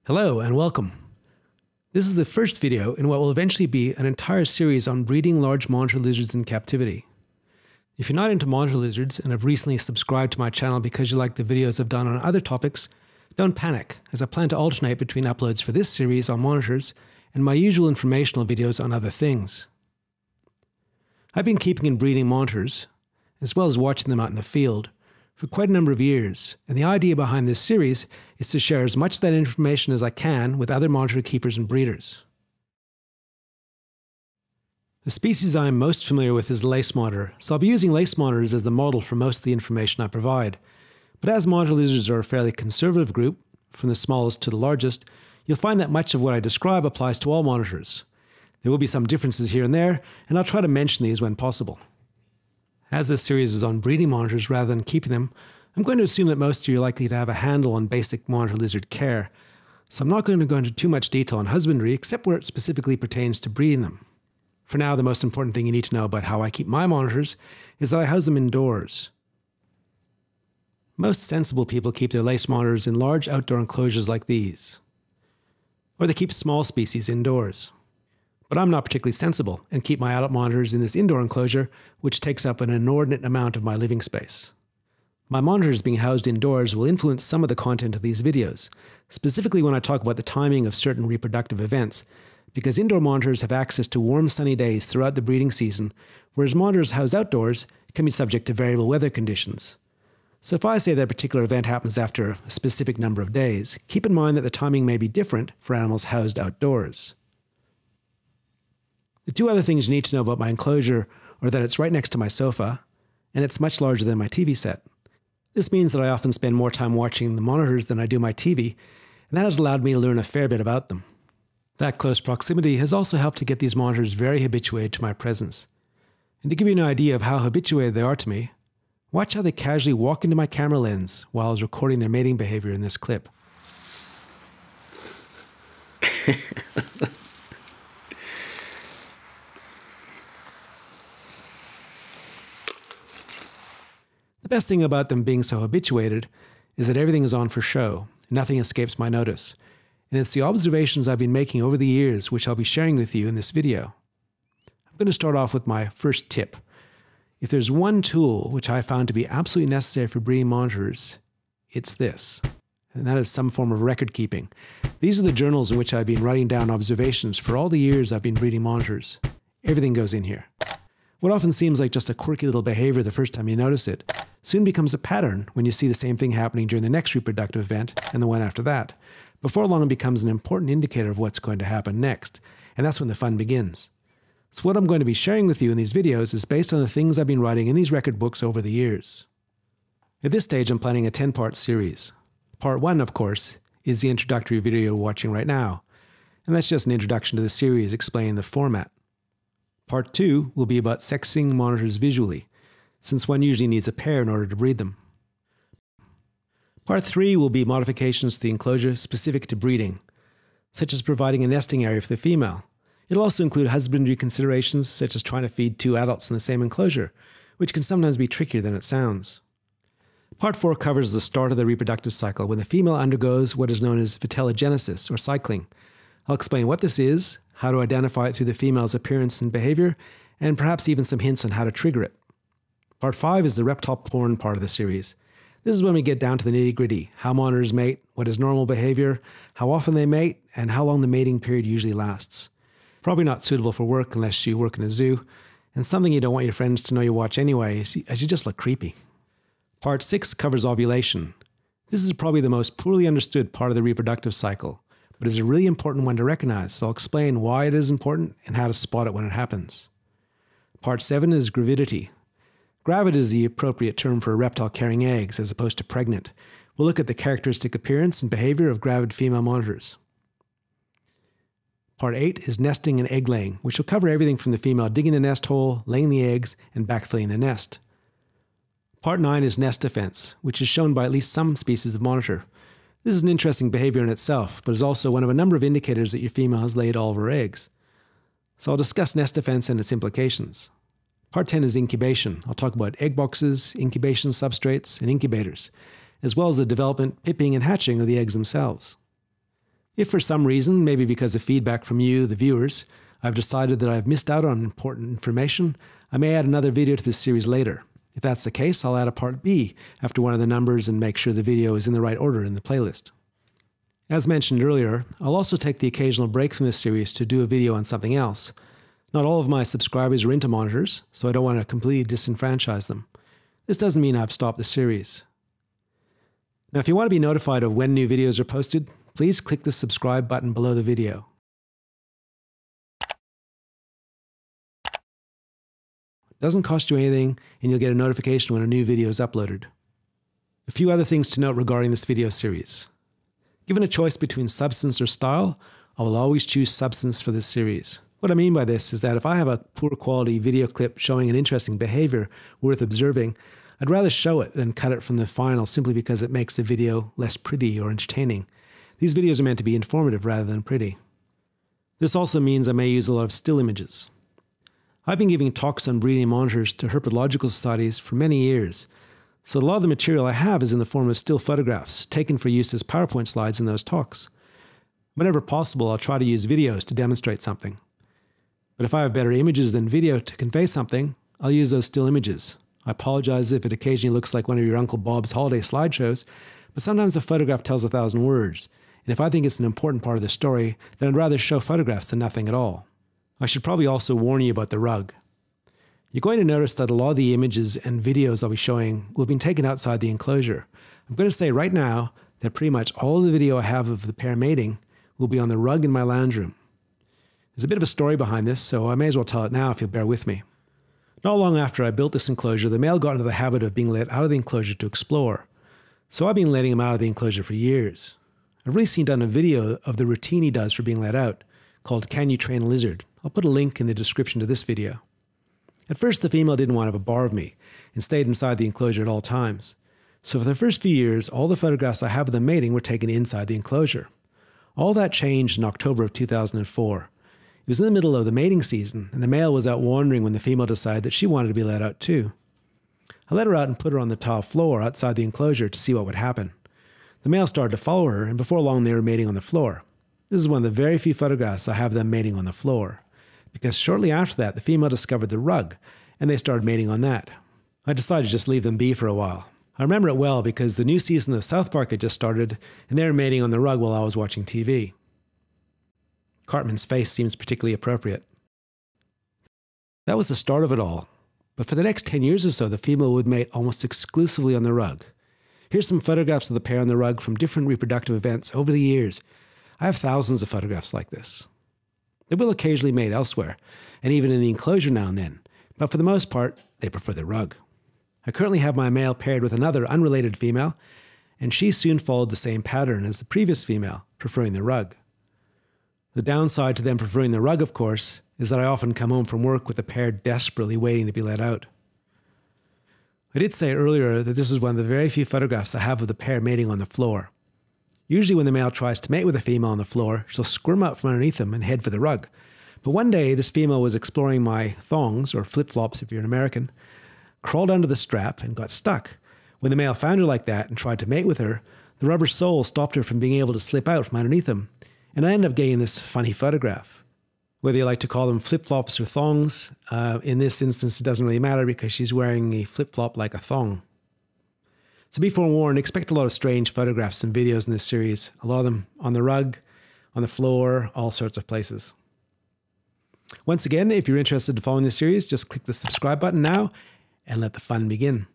Hello and welcome. This is the first video in what will eventually be an entire series on breeding large monitor lizards in captivity. If you're not into monitor lizards and have recently subscribed to my channel because you like the videos I've done on other topics, don't panic, as I plan to alternate between uploads for this series on monitors and my usual informational videos on other things. I've been keeping and breeding monitors, as well as watching them out in the field, for quite a number of years, and the idea behind this series is to share as much of that information as I can with other monitor keepers and breeders. The species I am most familiar with is the lace monitor, so I'll be using lace monitors as the model for most of the information I provide. But as monitor lizards are a fairly conservative group, from the smallest to the largest, you'll find that much of what I describe applies to all monitors. There will be some differences here and there, and I'll try to mention these when possible. As this series is on breeding monitors rather than keeping them, I'm going to assume that most of you are likely to have a handle on basic monitor lizard care, so I'm not going to go into too much detail on husbandry except where it specifically pertains to breeding them. For now, the most important thing you need to know about how I keep my monitors is that I house them indoors. Most sensible people keep their lace monitors in large outdoor enclosures like these, or they keep small species indoors. But I'm not particularly sensible and keep my adult monitors in this indoor enclosure, which takes up an inordinate amount of my living space. My monitors being housed indoors will influence some of the content of these videos, specifically when I talk about the timing of certain reproductive events, because indoor monitors have access to warm sunny days throughout the breeding season, whereas monitors housed outdoors can be subject to variable weather conditions. So if I say that a particular event happens after a specific number of days, keep in mind that the timing may be different for animals housed outdoors. The two other things you need to know about my enclosure are that it's right next to my sofa, and it's much larger than my TV set. This means that I often spend more time watching the monitors than I do my TV, and that has allowed me to learn a fair bit about them. That close proximity has also helped to get these monitors very habituated to my presence. And to give you an idea of how habituated they are to me, watch how they casually walk into my camera lens while I was recording their mating behavior in this clip. The best thing about them being so habituated is that everything is on for show, nothing escapes my notice, and it's the observations I've been making over the years which I'll be sharing with you in this video. I'm going to start off with my first tip. If there's one tool which I found to be absolutely necessary for breeding monitors, it's this, and that is some form of record keeping. These are the journals in which I've been writing down observations for all the years I've been breeding monitors. Everything goes in here. What often seems like just a quirky little behavior the first time you notice it, soon becomes a pattern when you see the same thing happening during the next reproductive event and the one after that. Before long, it becomes an important indicator of what's going to happen next, and that's when the fun begins. So what I'm going to be sharing with you in these videos is based on the things I've been writing in these record books over the years. At this stage, I'm planning a 10-part series. Part 1, of course, is the introductory video you're watching right now, and that's just an introduction to the series explaining the format. Part 2 will be about sexing monitors visually, since one usually needs a pair in order to breed them. Part 3 will be modifications to the enclosure specific to breeding, such as providing a nesting area for the female. It'll also include husbandry considerations, such as trying to feed two adults in the same enclosure, which can sometimes be trickier than it sounds. Part 4 covers the start of the reproductive cycle when the female undergoes what is known as vitellogenesis, or cycling. I'll explain what this is, how to identify it through the female's appearance and behavior, and perhaps even some hints on how to trigger it. Part 5 is the reptile porn part of the series. This is when we get down to the nitty-gritty, how monitors mate, what is normal behavior, how often they mate, and how long the mating period usually lasts. Probably not suitable for work unless you work in a zoo, and something you don't want your friends to know you watch anyway, as you just look creepy. Part 6 covers ovulation. This is probably the most poorly understood part of the reproductive cycle, but is a really important one to recognize, so I'll explain why it is important and how to spot it when it happens. Part 7 is gravidity. Gravid is the appropriate term for a reptile carrying eggs as opposed to pregnant. We'll look at the characteristic appearance and behavior of gravid female monitors. Part 8 is nesting and egg laying, which will cover everything from the female digging the nest hole, laying the eggs, and backfilling the nest. Part 9 is nest defense, which is shown by at least some species of monitor. This is an interesting behavior in itself, but is also one of a number of indicators that your female has laid all of her eggs. So I'll discuss nest defense and its implications. Part 10 is incubation. I'll talk about egg boxes, incubation substrates, and incubators, as well as the development, pipping, and hatching of the eggs themselves. If for some reason, maybe because of feedback from you, the viewers, I've decided that I've missed out on important information, I may add another video to this series later. If that's the case, I'll add a part B after one of the numbers and make sure the video is in the right order in the playlist. As mentioned earlier, I'll also take the occasional break from this series to do a video on something else. Not all of my subscribers are into monitors, so I don't want to completely disenfranchise them. This doesn't mean I've stopped the series. Now, if you want to be notified of when new videos are posted, please click the subscribe button below the video. It doesn't cost you anything, and you'll get a notification when a new video is uploaded. A few other things to note regarding this video series. Given a choice between substance or style, I will always choose substance for this series. What I mean by this is that if I have a poor quality video clip showing an interesting behavior worth observing, I'd rather show it than cut it from the final simply because it makes the video less pretty or entertaining. These videos are meant to be informative rather than pretty. This also means I may use a lot of still images. I've been giving talks on breeding monitors to herpetological societies for many years, so a lot of the material I have is in the form of still photographs taken for use as PowerPoint slides in those talks. Whenever possible, I'll try to use videos to demonstrate something. But if I have better images than video to convey something, I'll use those still images. I apologize if it occasionally looks like one of your Uncle Bob's holiday slideshows, but sometimes a photograph tells 1,000 words, and if I think it's an important part of the story, then I'd rather show photographs than nothing at all. I should probably also warn you about the rug. You're going to notice that a lot of the images and videos I'll be showing will have been taken outside the enclosure. I'm going to say right now that pretty much all the video I have of the pair mating will be on the rug in my lounge room. There's a bit of a story behind this, so I may as well tell it now if you'll bear with me. Not long after I built this enclosure, the male got into the habit of being let out of the enclosure to explore. So I've been letting him out of the enclosure for years. I've recently done a video of the routine he does for being let out, called Can You Train a Lizard? I'll put a link in the description to this video. At first, the female didn't want to have a bar of me and stayed inside the enclosure at all times. So for the first few years, all the photographs I have of them mating were taken inside the enclosure. All that changed in October of 2004. It was in the middle of the mating season, and the male was out wandering when the female decided that she wanted to be let out too. I let her out and put her on the tile floor outside the enclosure to see what would happen. The male started to follow her, and before long they were mating on the floor. This is one of the very few photographs I have them mating on the floor, because shortly after that the female discovered the rug, and they started mating on that. I decided to just leave them be for a while. I remember it well because the new season of South Park had just started, and they were mating on the rug while I was watching TV. Cartman's face seems particularly appropriate. That was the start of it all, but for the next 10 years or so the female would mate almost exclusively on the rug. Here's some photographs of the pair on the rug from different reproductive events over the years. I have thousands of photographs like this. They will occasionally mate elsewhere, and even in the enclosure now and then, but for the most part, they prefer the rug. I currently have my male paired with another unrelated female, and she soon followed the same pattern as the previous female, preferring the rug. The downside to them preferring the rug, of course, is that I often come home from work with the pair desperately waiting to be let out. I did say earlier that this is one of the very few photographs I have of the pair mating on the floor. Usually when the male tries to mate with a female on the floor, she'll squirm out from underneath him and head for the rug. But one day, this female was exploring my thongs, or flip-flops if you're an American, crawled under the strap and got stuck. When the male found her like that and tried to mate with her, the rubber sole stopped her from being able to slip out from underneath him, and I ended up getting this funny photograph. Whether you like to call them flip-flops or thongs, in this instance it doesn't really matter because she's wearing a flip-flop like a thong. So be forewarned, expect a lot of strange photographs and videos in this series, a lot of them on the rug, on the floor, all sorts of places. Once again, if you're interested in following this series, just click the subscribe button now and let the fun begin.